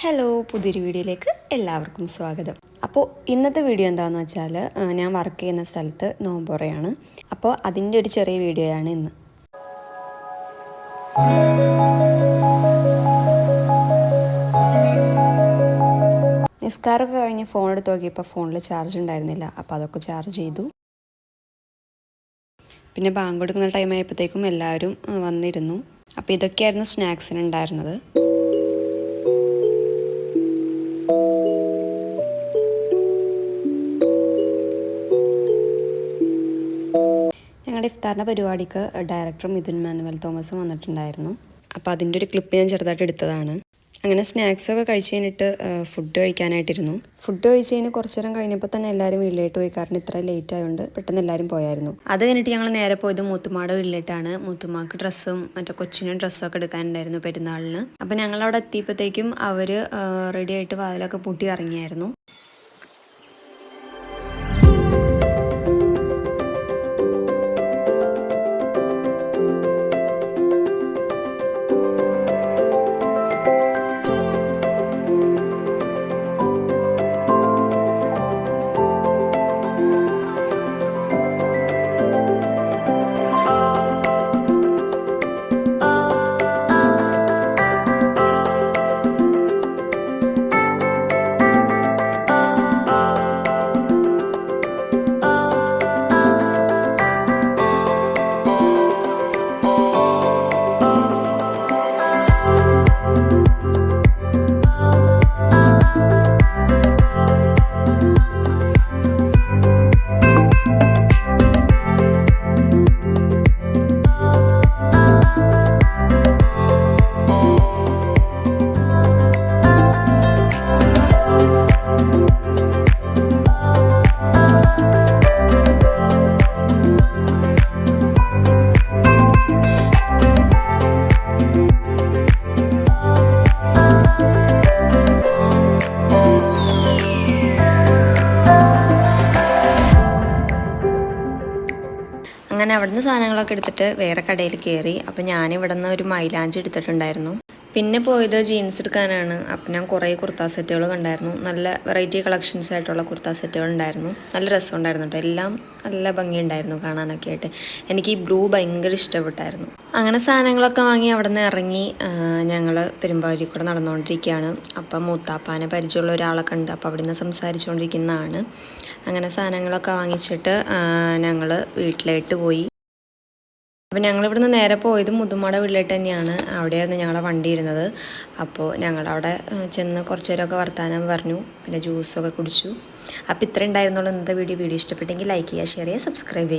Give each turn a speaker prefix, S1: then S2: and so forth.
S1: Hello, പുതിയൊരു വീഡിയോയിലേക്ക് എല്ലാവർക്കും സ്വാഗതം. അപ്പോൾ ഇന്നത്തെ വീഡിയോ എന്താണെന്ന് വെച്ചാൽ ഞാൻ വർക്ക് ചെയ്യുന്ന സ്ഥലത്ത് നോമ്പുറയാണ്. അപ്പോൾ അതിൻ്റെ ഒരു ചെറിയ വീഡിയോയാണ് ഇന്ന്. നിസ്കാരമൊക്കെ കഴിഞ്ഞ് ഫോൺ എടുത്ത് നോക്കിയപ്പോൾ ഫോണിൽ ചാർജ് ഉണ്ടായിരുന്നില്ല. അപ്പോൾ അതൊക്കെ ചാർജ് ചെയ്തു. പിന്നെ ബാങ്ക് കൊടുക്കുന്ന ടൈം ആയപ്പോഴത്തേക്കും എല്ലാവരും വന്നിരുന്നു. അപ്പോൾ ഇതൊക്കെയായിരുന്നു സ്നാക്സിന് ഉണ്ടായിരുന്നത്. ഞങ്ങളുടെ ഇഫ്താറിൻ്റെ പരിപാടിക്ക് ഡയറക്ടർ മിഥുൻ മാനുവൽ തോമസും വന്നിട്ടുണ്ടായിരുന്നു. അപ്പോൾ അതിൻ്റെ ഒരു ക്ലിപ്പ് ഞാൻ ചെറുതായിട്ട് എടുത്തതാണ്. അങ്ങനെ സ്നാക്സൊക്കെ കഴിച്ച് കഴിഞ്ഞിട്ട് ഫുഡ് കഴിക്കാനായിട്ടിരുന്നു. ഫുഡ് കഴിച്ച് കഴിഞ്ഞ് കുറച്ച് നേരം കഴിഞ്ഞപ്പോൾ തന്നെ എല്ലാവരും വീട്ടിലേക്ക് പോയി. കാരണം ഇത്ര ലേറ്റ് ആയതുകൊണ്ട് പെട്ടെന്ന് എല്ലാവരും പോയായിരുന്നു. അത് കഴിഞ്ഞിട്ട് ഞങ്ങൾ നേരെ പോയത് മൂത്തുമ്മാടെ വീട്ടിലേക്കാണ്. മൂത്തുമ്മാക്ക് ഡ്രസ്സും മറ്റേ കൊച്ചിനും ഡ്രസ്സൊക്കെ എടുക്കാനുണ്ടായിരുന്നു പെരുന്നാളിന്. അപ്പോൾ ഞങ്ങളവിടെ എത്തിയപ്പോഴത്തേക്കും അവർ റെഡി ആയിട്ട് വാതിലൊക്കെ പൂട്ടി ഇറങ്ങിയായിരുന്നു. അങ്ങനെ അവിടുന്ന് സാധനങ്ങളൊക്കെ എടുത്തിട്ട് വേറെ കടയിൽ കയറി. അപ്പോൾ ഞാനിവിടെ നിന്ന് ഒരു മൈലാഞ്ചി എടുത്തിട്ടുണ്ടായിരുന്നു. പിന്നെ പോയത് ജീൻസ് എടുക്കാനാണ്. അപ്പം ഞാൻ കുറേ കുർത്താ സെറ്റുകൾ കണ്ടായിരുന്നു. നല്ല വെറൈറ്റി കളക്ഷൻസ് ആയിട്ടുള്ള കുർത്താ സെറ്റുകൾ ഉണ്ടായിരുന്നു. നല്ല രസമുണ്ടായിരുന്നു കേട്ടോ. എല്ലാം നല്ല ഭംഗിയുണ്ടായിരുന്നു കാണാനൊക്കെ ആയിട്ട്. എനിക്ക് ഈ ബ്ലൂ ഭയങ്കര ഇഷ്ടപ്പെട്ടായിരുന്നു. അങ്ങനെ സാധനങ്ങളൊക്കെ വാങ്ങി അവിടെ നിന്ന് ഇറങ്ങി ഞങ്ങൾ പെരുമ്പാവൂരിൽ കൂടെ നടന്നുകൊണ്ടിരിക്കുകയാണ്. അപ്പം മൂത്താപ്പാനെ പരിചയമുള്ള ഒരാളൊക്കെ ഉണ്ട്. അപ്പോൾ അവിടെ നിന്ന് സംസാരിച്ചുകൊണ്ടിരിക്കുന്നതാണ്. അങ്ങനെ സാധനങ്ങളൊക്കെ വാങ്ങിച്ചിട്ട് ഞങ്ങൾ വീട്ടിലേക്ക് പോയി. അപ്പോൾ ഞങ്ങളിവിടുന്ന് നേരെ പോയത് മുതുമയുടെ വീട്ടിലേക്ക് തന്നെയാണ്. അവിടെയായിരുന്നു ഞങ്ങളുടെ വണ്ടി ഇരുന്നത്. അപ്പോൾ ഞങ്ങളവിടെ ചെന്ന് കുറച്ച് നേരമൊക്കെ വർത്താനം പറഞ്ഞു. പിന്നെ ജ്യൂസൊക്കെ കുടിച്ചു. അപ്പോൾ ഇത്രയും ഉണ്ടായിരുന്നുള്ളൂ ഇന്നത്തെ വീഡിയോ. ഇഷ്ടപ്പെട്ടെങ്കിൽ ലൈക്ക് ചെയ്യുക, ഷെയർ ചെയ്യുക, സബ്സ്ക്രൈബ് ചെയ്യുക.